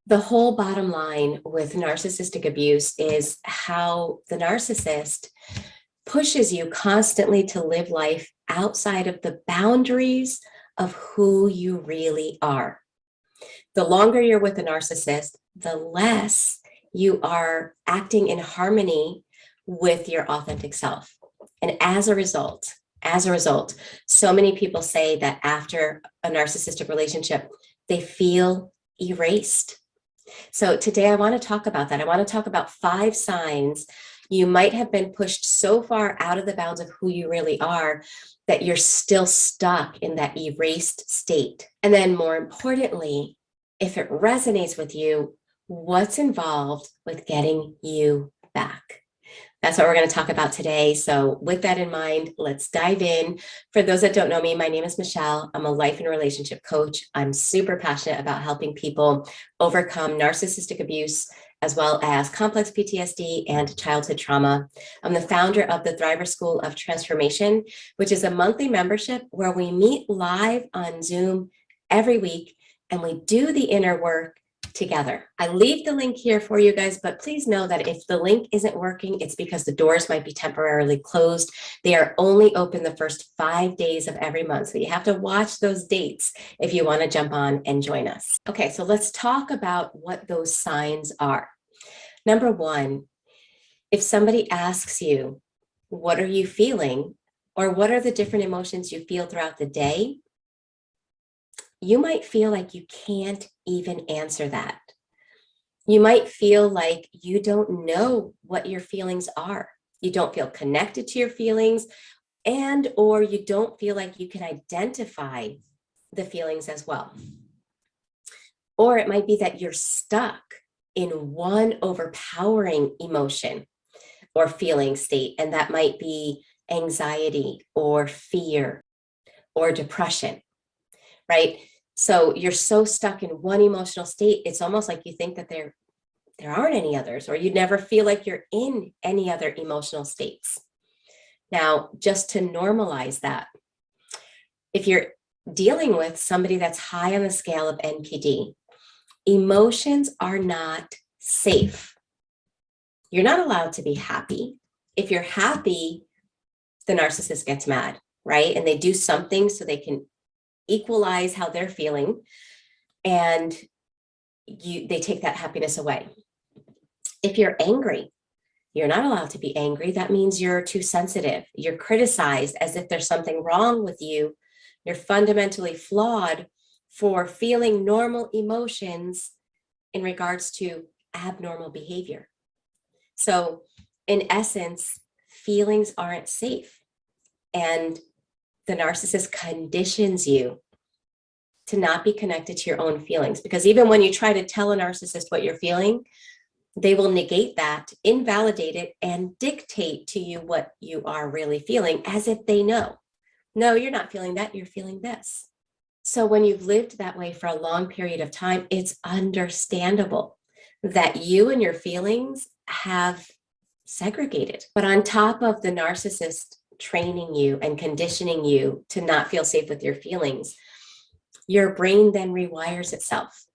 The whole bottom line with narcissistic abuse is how the narcissist pushes you constantly to live life outside of the boundaries of who you really are. The longer you're with a narcissist, the less you are acting in harmony with your authentic self. And as a result, so many people say that after a narcissistic relationship, they feel erased. So today I want to talk about that. I want to talk about 5 signs you might have been pushed so far out of the bounds of who you really are that you're still stuck in that erased state. And then more importantly, if it resonates with you, what's involved with getting you back? That's what we're going to talk about today. So with that in mind, let's dive in. For those that don't know me, my name is Michele. I'm a life and relationship coach. I'm super passionate about helping people overcome narcissistic abuse, as well as complex PTSD and childhood trauma. I'm the founder of the Thriver School of Transformation, which is a monthly membership where we meet live on Zoom every week and we do the inner work together. I leave the link here for you guys, but please know that if the link isn't working, it's because the doors might be temporarily closed. They are only open the first 5 days of every month. So you have to watch those dates if you want to jump on and join us. Okay, so let's talk about what those signs are. Number 1, if somebody asks you, what are you feeling? Or what are the different emotions you feel throughout the day? You might feel like you can't even answer that. You might feel like you don't know what your feelings are. You don't feel connected to your feelings, and or you don't feel like you can identify the feelings as well. Or it might be that you're stuck in one overpowering emotion or feeling state, and that might be anxiety or fear or depression, right? So you're so stuck in one emotional state, it's almost like you think that there aren't any others, or you never feel like you're in any other emotional states. Now, just to normalize that, if you're dealing with somebody that's high on the scale of NPD, emotions are not safe. You're not allowed to be happy. If you're happy, the narcissist gets mad, right? And they do something so they can equalize how they're feeling, and they take that happiness away. If you're angry, you're not allowed to be angry. That means you're too sensitive. You're criticized as if there's something wrong with you. You're fundamentally flawed for feeling normal emotions in regards to abnormal behavior. So in essence, feelings aren't safe. And the narcissist conditions you to not be connected to your own feelings, because even when you try to tell a narcissist what you're feeling, they will negate that, invalidate it, and dictate to you what you are really feeling, as if they know. No, you're not feeling that, you're feeling this. So when you've lived that way for a long period of time, it's understandable that you and your feelings have segregated. But on top of the narcissist training you and conditioning you to not feel safe with your feelings, your brain then rewires itself.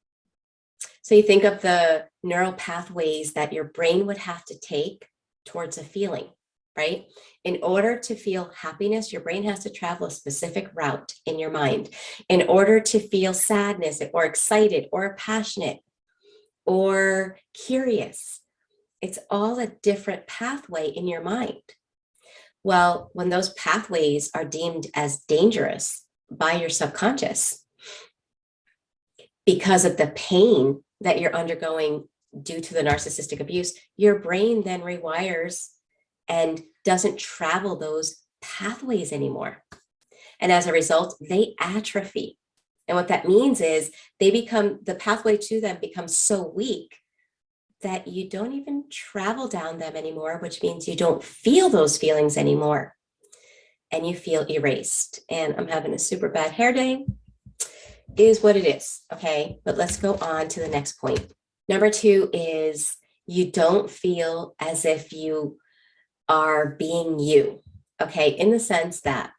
So you think of the neural pathways that your brain would have to take towards a feeling, right? In order to feel happiness, your brain has to travel a specific route in your mind. In order to feel sadness or excited or passionate or curious, it's all a different pathway in your mind. Well, when those pathways are deemed as dangerous by your subconscious, because of the pain that you're undergoing due to the narcissistic abuse, your brain then rewires and doesn't travel those pathways anymore. And as a result, they atrophy. And what that means is the pathway to them becomes so weak that you don't even travel down them anymore, which means you don't feel those feelings anymore. And you feel erased. And I'm having a super bad hair day. Is what it is, okay? But let's go on to the next point. Number 2 is you don't feel as if you are being you, okay? In the sense that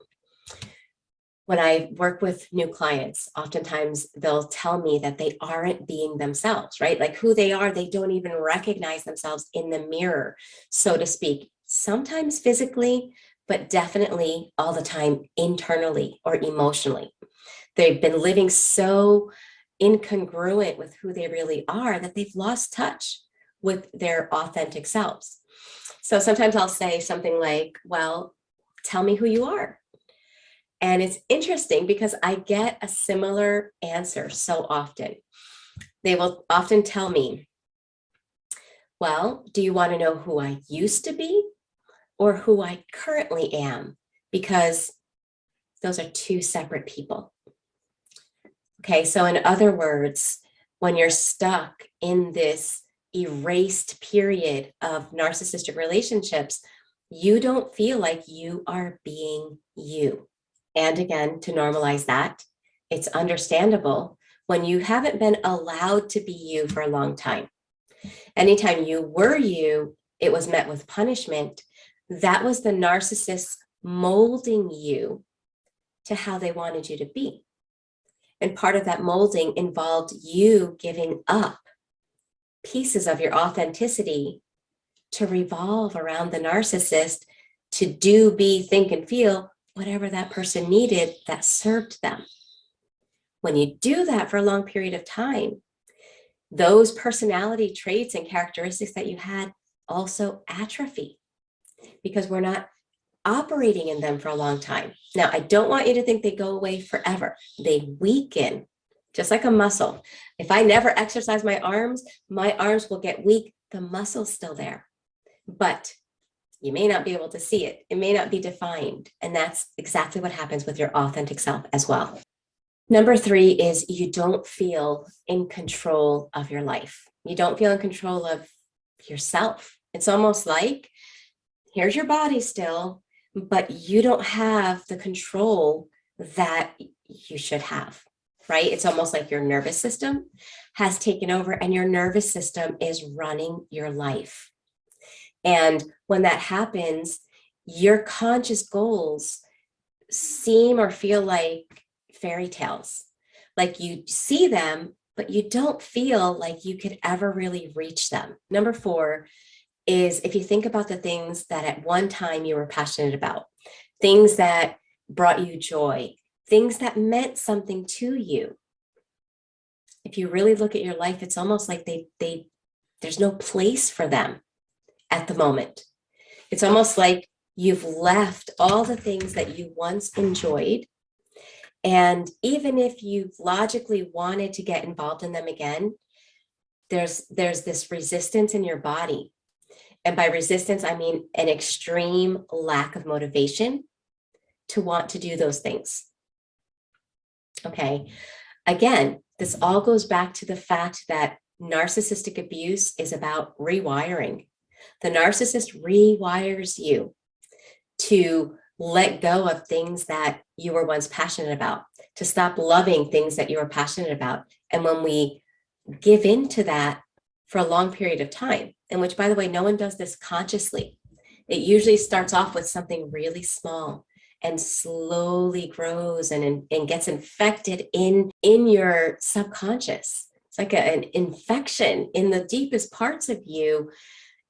When I work with new clients, oftentimes they'll tell me that they aren't being themselves, right? Like who they are, they don't even recognize themselves in the mirror, so to speak, sometimes physically, but definitely all the time internally or emotionally. They've been living so incongruent with who they really are that they've lost touch with their authentic selves. So sometimes I'll say something like, well, tell me who you are. And it's interesting because I get a similar answer so often. They will often tell me, well, do you want to know who I used to be or who I currently am? Because those are two separate people. Okay, so in other words, when you're stuck in this erased period of narcissistic relationships, you don't feel like you are being you. And again, to normalize that, it's understandable when you haven't been allowed to be you for a long time. Anytime you were you, it was met with punishment. That was the narcissist molding you to how they wanted you to be. And part of that molding involved you giving up pieces of your authenticity to revolve around the narcissist, to do, be, think, and feel whatever that person needed that served them. When you do that for a long period of time, those personality traits and characteristics that you had also atrophy because we're not operating in them for a long time. Now, I don't want you to think they go away forever. They weaken, just like a muscle. If I never exercise my arms will get weak. The muscle's still there, but you may not be able to see it. It may not be defined. And that's exactly what happens with your authentic self as well. Number 3 is you don't feel in control of your life. You don't feel in control of yourself. It's almost like, here's your body still, but you don't have the control that you should have, right? It's almost like your nervous system has taken over and your nervous system is running your life. And when that happens, your conscious goals seem or feel like fairy tales. Like you see them, but you don't feel like you could ever really reach them. Number 4 is if you think about the things that at one time you were passionate about, things that brought you joy, things that meant something to you. If you really look at your life, it's almost like there's no place for them at the moment. It's almost like you've left all the things that you once enjoyed. And even if you logically wanted to get involved in them again, there's this resistance in your body. And by resistance, I mean an extreme lack of motivation to want to do those things. Okay. Again, this all goes back to the fact that narcissistic abuse is about rewiring. The narcissist rewires you to let go of things that you were once passionate about, to stop loving things that you were passionate about. And when we give in to that for a long period of time, in which, by the way, no one does this consciously, it usually starts off with something really small and slowly grows and gets infected in your subconscious. It's like an infection in the deepest parts of you.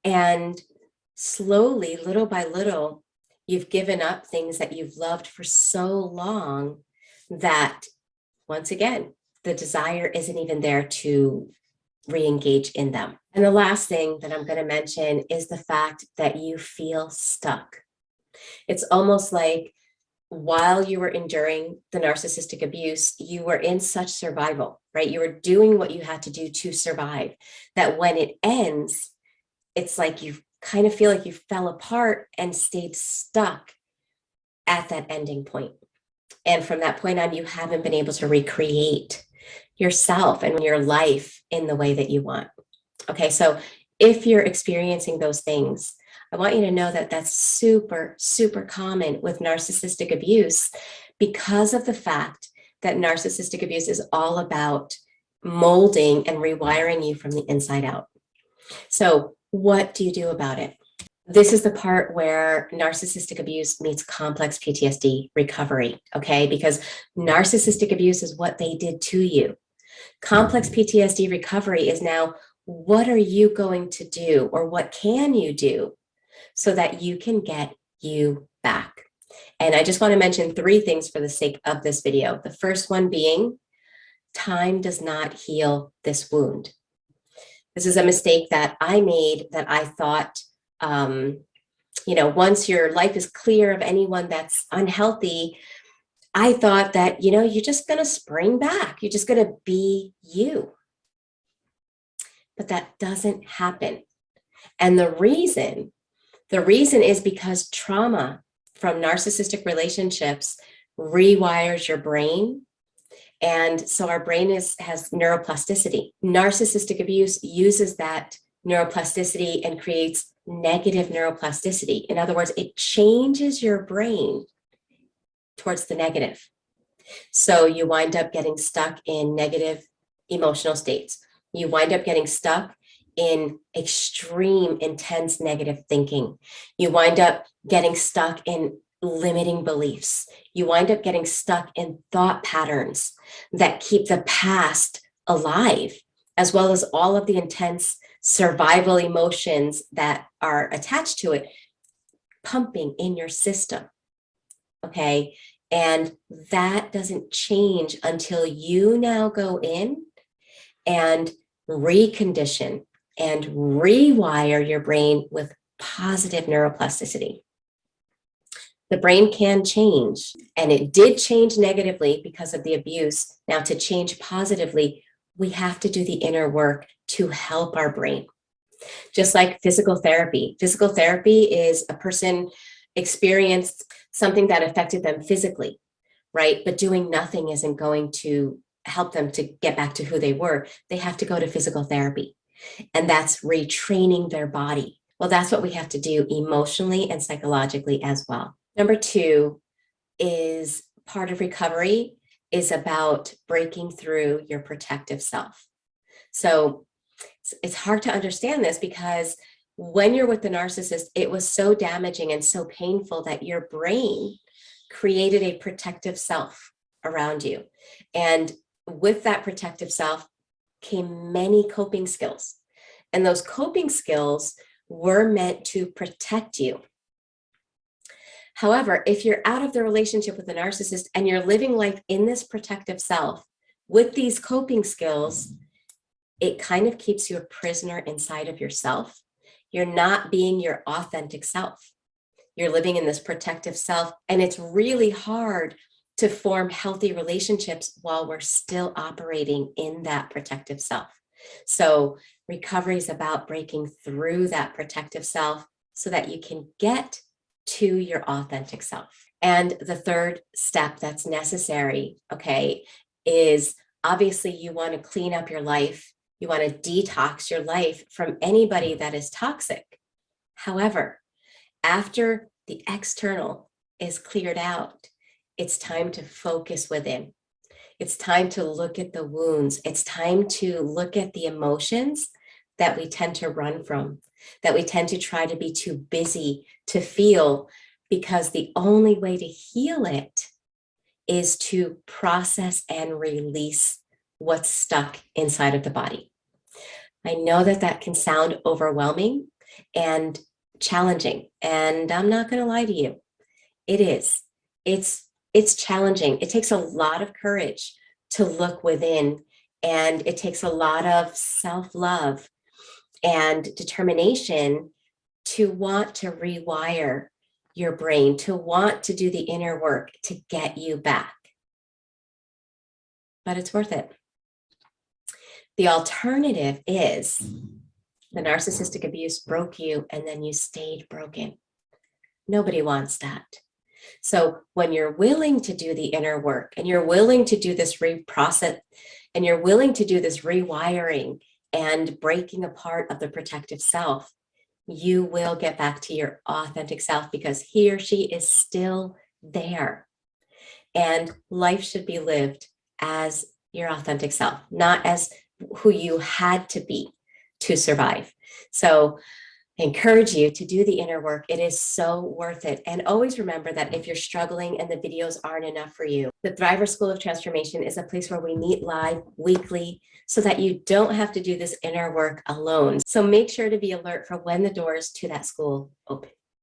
And slowly, little by little, you've given up things that you've loved for so long that, once again, the desire isn't even there to re-engage in them. And the last thing that I'm going to mention is the fact that you feel stuck. It's almost like while you were enduring the narcissistic abuse, you were in such survival, right? You were doing what you had to do to survive, that when it ends, it's like you kind of feel like you fell apart and stayed stuck at that ending point. And from that point on, you haven't been able to recreate yourself and your life in the way that you want. Okay, so if you're experiencing those things, I want you to know that that's super, super common with narcissistic abuse because of the fact that narcissistic abuse is all about molding and rewiring you from the inside out. So what do you do about it? This is the part where narcissistic abuse meets complex PTSD recovery, okay? Because narcissistic abuse is what they did to you. Complex PTSD recovery is now, what are you going to do, or what can you do so that you can get you back? And I just want to mention 3 things for the sake of this video. The first one being, time does not heal this wound. This is a mistake that I made, that I thought, once your life is clear of anyone that's unhealthy, I thought that, you're just going to spring back. You're just going to be you. But that doesn't happen. And the reason is because trauma from narcissistic relationships rewires your brain. And so our brain has neuroplasticity. Narcissistic abuse uses that neuroplasticity and creates negative neuroplasticity. In other words, it changes your brain towards the negative. So you wind up getting stuck in negative emotional states. You wind up getting stuck in extreme, intense negative thinking. You wind up getting stuck in limiting beliefs. You wind up getting stuck in thought patterns that keep the past alive, as well as all of the intense survival emotions that are attached to it, pumping in your system. Okay. And that doesn't change until you now go in and recondition and rewire your brain with positive neuroplasticity. The brain can change, and it did change negatively because of the abuse. Now, to change positively, we have to do the inner work to help our brain. Just like physical therapy. Physical therapy is a person experienced something that affected them physically, right? But doing nothing isn't going to help them to get back to who they were. They have to go to physical therapy, and that's retraining their body. Well, that's what we have to do emotionally and psychologically as well. Number 2 is part of recovery is about breaking through your protective self. So it's hard to understand this because when you're with the narcissist, it was so damaging and so painful that your brain created a protective self around you. And with that protective self came many coping skills. And those coping skills were meant to protect you. However, if you're out of the relationship with the narcissist and you're living life in this protective self with these coping skills, it kind of keeps you a prisoner inside of yourself. You're not being your authentic self. You're living in this protective self, and it's really hard to form healthy relationships while we're still operating in that protective self. So recovery is about breaking through that protective self so that you can get to your authentic self. And the third step that's necessary, okay, is obviously you want to clean up your life. You want to detox your life from anybody that is toxic. However, after the external is cleared out, it's time to focus within. It's time to look at the wounds. It's time to look at the emotions that we tend to run from, that we tend to try to be too busy to feel, because the only way to heal it is to process and release what's stuck inside of the body. I know that that can sound overwhelming and challenging, and I'm not going to lie to you. It is. It's challenging. It takes a lot of courage to look within, and it takes a lot of self-love and determination to want to rewire your brain, to want to do the inner work to get you back. But it's worth it. The alternative is the narcissistic abuse broke you and then you stayed broken. Nobody wants that. So when you're willing to do the inner work and you're willing to do this reprocess and you're willing to do this rewiring and breaking apart of the protective self, you will get back to your authentic self, because he or she is still there. And life should be lived as your authentic self, not as who you had to be to survive. So I encourage you to do the inner work. It is so worth it. And always remember that if you're struggling and the videos aren't enough for you, the Thriver School of Transformation is a place where we meet live weekly so that you don't have to do this inner work alone. So make sure to be alert for when the doors to that school open.